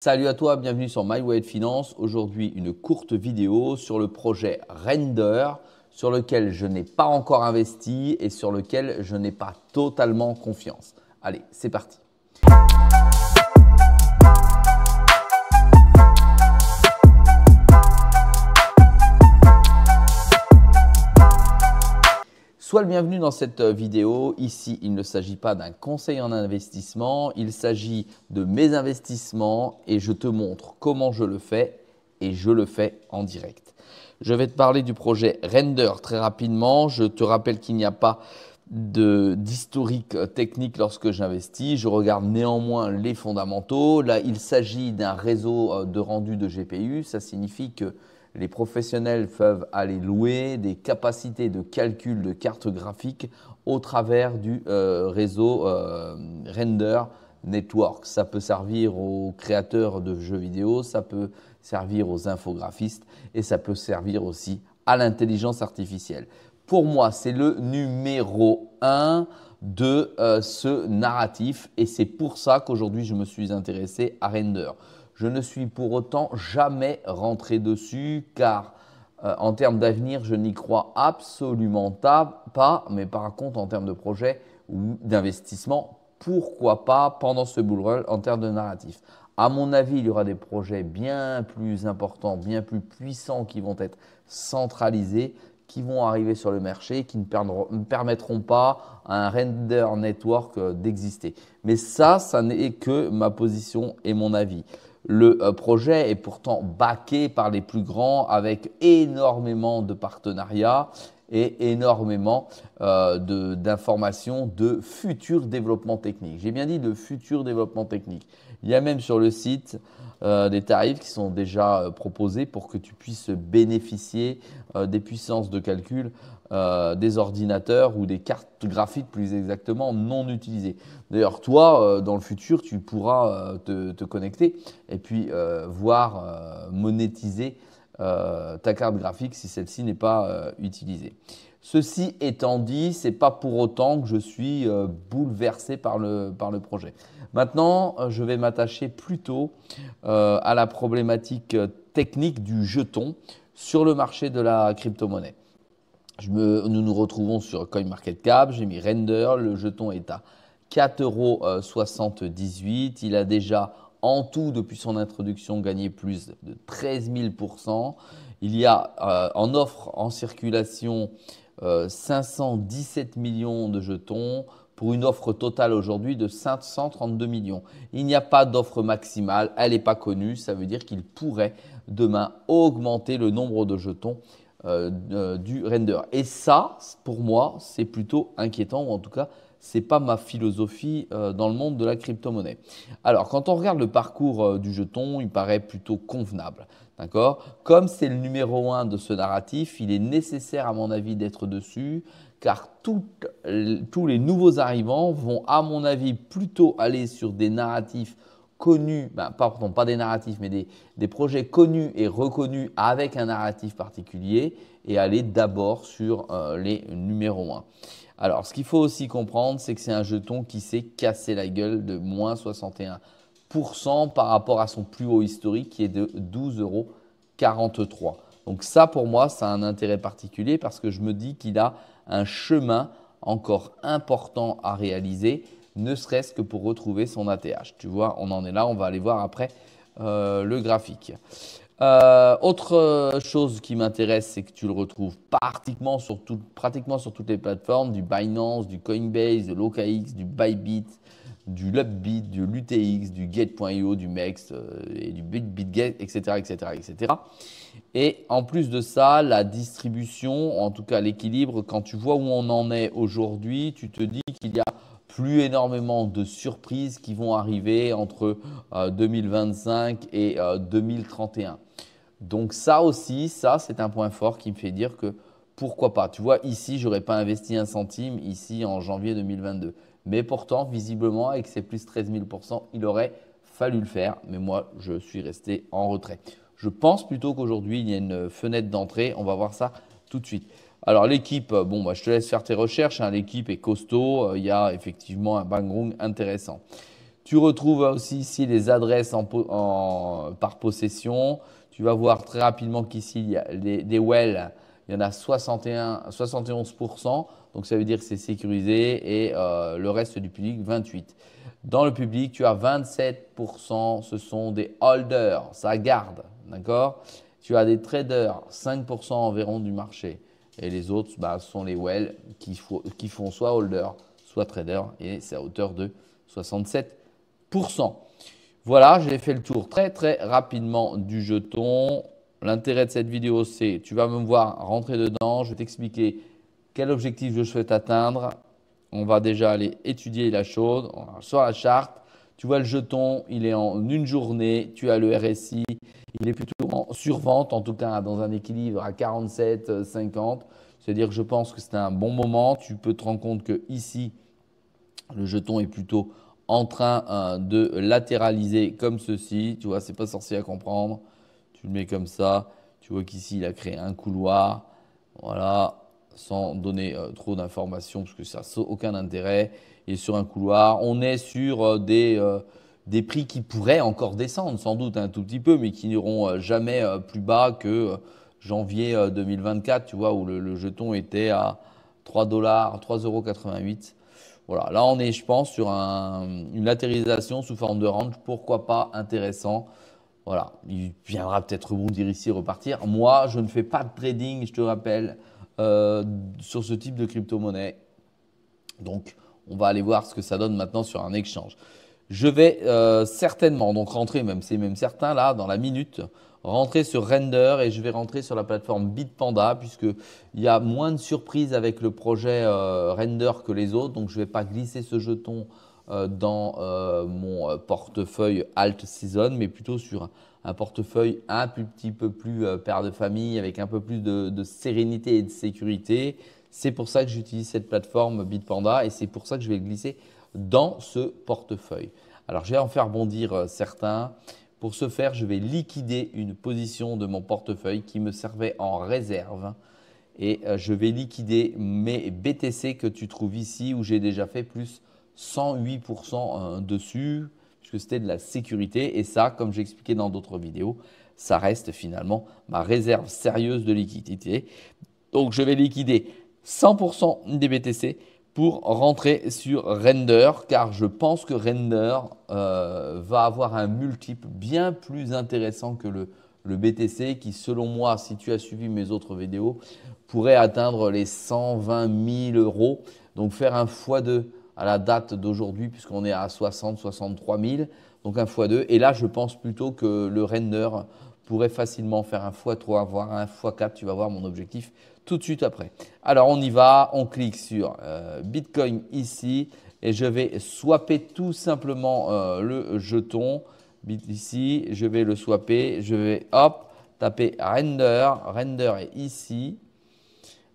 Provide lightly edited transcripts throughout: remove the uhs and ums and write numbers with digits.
Salut à toi, bienvenue sur My Way Finance. Aujourd'hui, une courte vidéo sur le projet Render, sur lequel je n'ai pas encore investi et sur lequel je n'ai pas totalement confiance. Allez, c'est parti. Sois le bienvenu dans cette vidéo. Ici, il ne s'agit pas d'un conseil en investissement, il s'agit de mes investissements et je te montre comment je le fais et je le fais en direct. Je vais te parler du projet Render très rapidement. Je te rappelle qu'il n'y a pas d'historique technique lorsque j'investis. Je regarde néanmoins les fondamentaux. Là, il s'agit d'un réseau de rendu de GPU. Ça signifie que les professionnels peuvent aller louer des capacités de calcul de cartes graphiques au travers du réseau Render Network. Ça peut servir aux créateurs de jeux vidéo, ça peut servir aux infographistes et ça peut servir aussi à l'intelligence artificielle. Pour moi, c'est le numéro 1 de ce narratif et c'est pour ça qu'aujourd'hui, je me suis intéressé à Render. Je ne suis pour autant jamais rentré dessus car en termes d'avenir, je n'y crois absolument pas. Mais par contre, en termes de projet ou d'investissement, pourquoi pas pendant ce bull run en termes de narratif. À mon avis, il y aura des projets bien plus importants, bien plus puissants qui vont être centralisés, qui vont arriver sur le marché, qui ne permettront pas à un render network d'exister. Mais ça n'est que ma position et mon avis. Le projet est pourtant backé par les plus grands avec énormément de partenariats et énormément d'informations de futur développement technique. J'ai bien dit de futur développement technique. Il y a même sur le site des tarifs qui sont déjà proposés pour que tu puisses bénéficier des puissances de calcul des ordinateurs ou des cartes graphiques plus exactement non utilisées. D'ailleurs, toi, dans le futur, tu pourras te connecter et puis voir monétiser ta carte graphique si celle-ci n'est pas utilisée. Ceci étant dit, ce n'est pas pour autant que je suis bouleversé par le projet. Maintenant, je vais m'attacher plutôt à la problématique technique du jeton sur le marché de la crypto-monnaie. Nous nous retrouvons sur CoinMarketCap, j'ai mis Render, le jeton est à 4,78 €. Il a déjà en tout, depuis son introduction, gagné plus de 13 000%. Il y a en offre en circulation 517 millions de jetons pour une offre totale aujourd'hui de 532 millions. Il n'y a pas d'offre maximale, elle n'est pas connue. Ça veut dire qu'il pourrait demain augmenter le nombre de jetons du Render. Et ça, pour moi, c'est plutôt inquiétant, ou en tout cas, ce n'est pas ma philosophie dans le monde de la crypto-monnaie. Alors, quand on regarde le parcours du jeton, il paraît plutôt convenable. D'accord ? Comme c'est le numéro 1 de ce narratif, il est nécessaire, à mon avis, d'être dessus, car tous les nouveaux arrivants vont, à mon avis, plutôt aller sur des narratifs connus, pas des narratifs, mais des projets connus et reconnus avec un narratif particulier et aller d'abord sur les numéros 1. Alors, ce qu'il faut aussi comprendre, c'est que c'est un jeton qui s'est cassé la gueule de moins 61% par rapport à son plus haut historique qui est de 12,43 €. Donc ça, pour moi, ça a un intérêt particulier parce que je me dis qu'il a un chemin encore important à réaliser, ne serait-ce que pour retrouver son ATH. Tu vois, on en est là, on va aller voir après le graphique. Autre chose qui m'intéresse, c'est que tu le retrouves pratiquement sur toutes les plateformes, du Binance, du Coinbase, de l'OKX, du Bybit, du Upbit, du LUTX, du Gate.io, du MEX et du BitGate, etc., etc., etc. Et en plus de ça, la distribution, en tout cas l'équilibre, quand tu vois où on en est aujourd'hui, tu te dis qu'il y a plus énormément de surprises qui vont arriver entre 2025 et 2031. Donc ça aussi, ça c'est un point fort qui me fait dire que pourquoi pas. Tu vois, ici, je n'aurais pas investi un centime ici en janvier 2022. Mais pourtant, visiblement, avec ces plus 13 000%, il aurait fallu le faire. Mais moi, je suis resté en retrait. Je pense plutôt qu'aujourd'hui, il y a une fenêtre d'entrée. On va voir ça tout de suite. Alors l'équipe, bon, je te laisse faire tes recherches. L'équipe est costaud. Il y a effectivement un background intéressant. Tu retrouves aussi ici les adresses par possession. Tu vas voir très rapidement qu'ici, il y a des wells, il y en a 71%. Donc, ça veut dire que c'est sécurisé et le reste du public, 28%. Dans le public, tu as 27%, ce sont des holders, ça garde, d'accord? Tu as des traders, 5% environ du marché. Et les autres, bah, sont les wells qui font soit holder, soit trader. Et c'est à hauteur de 67%. Voilà, j'ai fait le tour très très rapidement du jeton. L'intérêt de cette vidéo, c'est tu vas me voir rentrer dedans. Je vais t'expliquer quel objectif je souhaite atteindre. On va déjà aller étudier la chose. Sur la charte, tu vois le jeton, il est en une journée. Tu as le RSI, il est plutôt en survente, en tout cas dans un équilibre à 47,50. C'est-à-dire que je pense que c'est un bon moment. Tu peux te rendre compte que ici, le jeton est plutôt en train de latéraliser comme ceci. Tu vois, c'est pas sorcier à comprendre. Tu le mets comme ça. Tu vois qu'ici, il a créé un couloir. Voilà, sans donner trop d'informations parce que ça n'a aucun intérêt. Et sur un couloir, on est sur des prix qui pourraient encore descendre, sans doute un tout petit peu, mais qui n'iront jamais plus bas que janvier 2024, tu vois, où le jeton était à 3 dollars, 3,88 €. Voilà, là on est, je pense, sur une latérisation sous forme de range, pourquoi pas intéressant. Voilà, il viendra peut-être rebondir ici et repartir. Moi, je ne fais pas de trading, je te rappelle, sur ce type de crypto-monnaie. Donc, on va aller voir ce que ça donne maintenant sur un exchange. Je vais certainement donc rentrer, même c'est même certain là, dans la minute, rentrer sur Render et je vais rentrer sur la plateforme Bitpanda puisqu'il y a moins de surprises avec le projet Render que les autres. Donc, je ne vais pas glisser ce jeton dans mon portefeuille Alt Season, mais plutôt sur un portefeuille un petit peu plus père de famille avec un peu plus de sérénité et de sécurité. C'est pour ça que j'utilise cette plateforme Bitpanda et c'est pour ça que je vais le glisser dans ce portefeuille. Alors, je vais en faire bondir certains. Pour ce faire, je vais liquider une position de mon portefeuille qui me servait en réserve et je vais liquider mes BTC que tu trouves ici où j'ai déjà fait plus 108% dessus puisque c'était de la sécurité et ça, comme j'ai expliqué dans d'autres vidéos, ça reste finalement ma réserve sérieuse de liquidité. Donc, je vais liquider 100% des BTC pour rentrer sur Render car je pense que Render va avoir un multiple bien plus intéressant que le BTC qui, selon moi, si tu as suivi mes autres vidéos, pourrait atteindre les 120 000 €. Donc, faire un x2 à la date d'aujourd'hui puisqu'on est à 60-63 000. Donc, un x2. Et là, je pense plutôt que le Render pourrait facilement faire un x3, voire un x4. Tu vas voir mon objectif tout de suite après. Alors, on y va. On clique sur Bitcoin ici et je vais swapper tout simplement le jeton. Ici, je vais le swapper. Je vais hop, taper Render. Render est ici.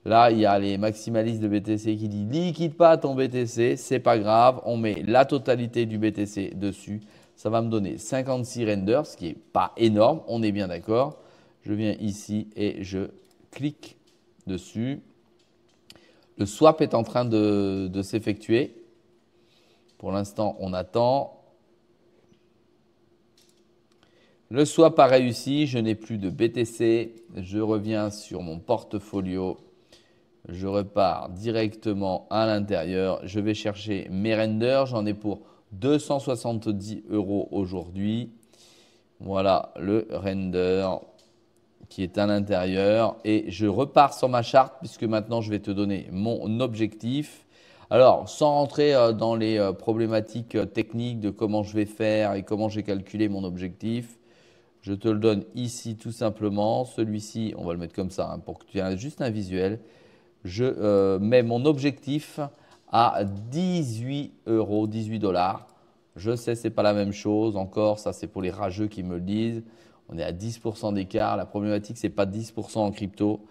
Là, il y a les maximalistes de BTC qui disent liquide pas ton BTC, c'est pas grave. On met la totalité du BTC dessus. Ça va me donner 56 renders, ce qui n'est pas énorme, on est bien d'accord. Je viens ici et je clique dessus. Le swap est en train de s'effectuer. Pour l'instant, on attend. Le swap a réussi, je n'ai plus de BTC. Je reviens sur mon portfolio. Je repars directement à l'intérieur. Je vais chercher mes renders. J'en ai pour 270 € aujourd'hui. Voilà le render qui est à l'intérieur. Et je repars sur ma charte puisque maintenant je vais te donner mon objectif. Alors, sans rentrer dans les problématiques techniques de comment je vais faire et comment j'ai calculé mon objectif, je te le donne ici tout simplement. Celui-ci, on va le mettre comme ça pour que tu aies juste un visuel. Je mets mon objectif à 18 €, 18 $. Je sais, ce n'est pas la même chose. Encore, ça c'est pour les rageux qui me le disent. On est à 10% d'écart. La problématique, ce n'est pas 10% en crypto.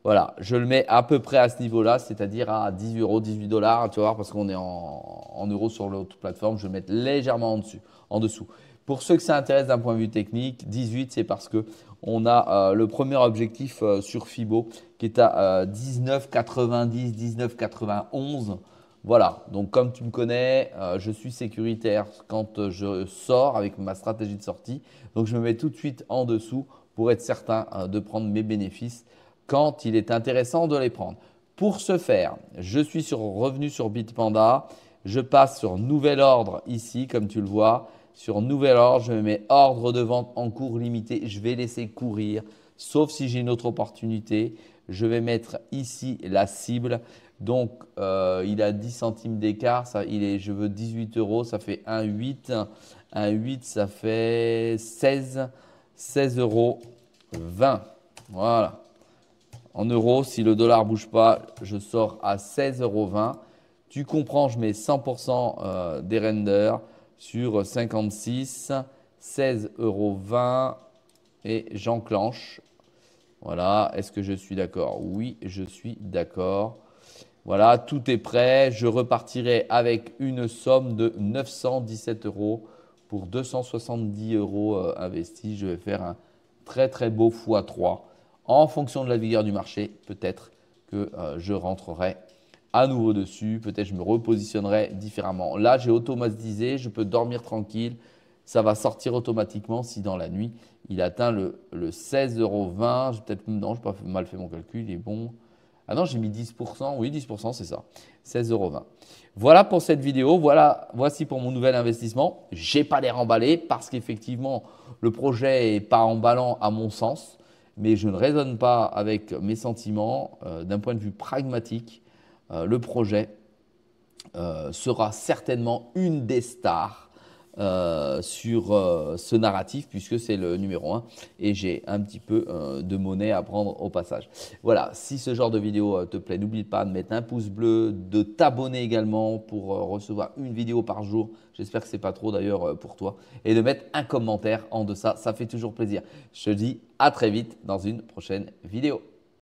Voilà, je le mets à peu près à ce niveau-là, c'est-à-dire à 10 €, 18 $. Tu vas voir, parce qu'on est en euros sur l'autre plateforme, je vais mettre légèrement en dessous. Pour ceux que ça intéresse d'un point de vue technique, 18, c'est parce qu'on a le premier objectif sur Fibo qui est à 19,90, 19,91. Voilà, donc comme tu me connais, je suis sécuritaire quand je sors avec ma stratégie de sortie. Donc je me mets tout de suite en dessous pour être certain de prendre mes bénéfices quand il est intéressant de les prendre. Pour ce faire, je suis revenu sur Bitpanda. Je passe sur nouvel ordre ici, comme tu le vois. Sur nouvel ordre, je me mets ordre de vente en cours limité. Je vais laisser courir, sauf si j'ai une autre opportunité. Je vais mettre ici la cible. Donc, il a 10 centimes d'écart. Je veux 18 euros, ça fait 1,8. 1,8, ça fait 16 euros 20. Voilà. En euros, si le dollar ne bouge pas, je sors à 16,20 euros. Tu comprends, je mets 100% des renders sur 56, 16,20 euros et j'enclenche. Voilà, est-ce que je suis d'accord? Oui, je suis d'accord. Voilà, tout est prêt. Je repartirai avec une somme de 917 euros pour 270 euros investis. Je vais faire un très très beau x3. En fonction de la vigueur du marché, peut-être que je rentrerai à nouveau dessus. Peut-être je me repositionnerai différemment. Là, j'ai automatisé. Je peux dormir tranquille. Ça va sortir automatiquement si dans la nuit, il atteint le 16,20 euros. Non, je n'ai pas mal fait mon calcul. Il est bon. Ah non, j'ai mis 10%. Oui, 10%, c'est ça. 16,20 euros. Voilà pour cette vidéo. Voici pour mon nouvel investissement. Je n'ai pas l'air emballé parce qu'effectivement, le projet n'est pas emballant à mon sens. Mais je ne raisonne pas avec mes sentiments. D'un point de vue pragmatique, le projet sera certainement une des stars sur ce narratif puisque c'est le numéro 1 et j'ai un petit peu de monnaie à prendre au passage. Voilà, si ce genre de vidéo te plaît, n'oublie pas de mettre un pouce bleu, de t'abonner également pour recevoir une vidéo par jour. J'espère que ce n'est pas trop d'ailleurs pour toi et de mettre un commentaire en deçà, ça fait toujours plaisir. Je te dis à très vite dans une prochaine vidéo.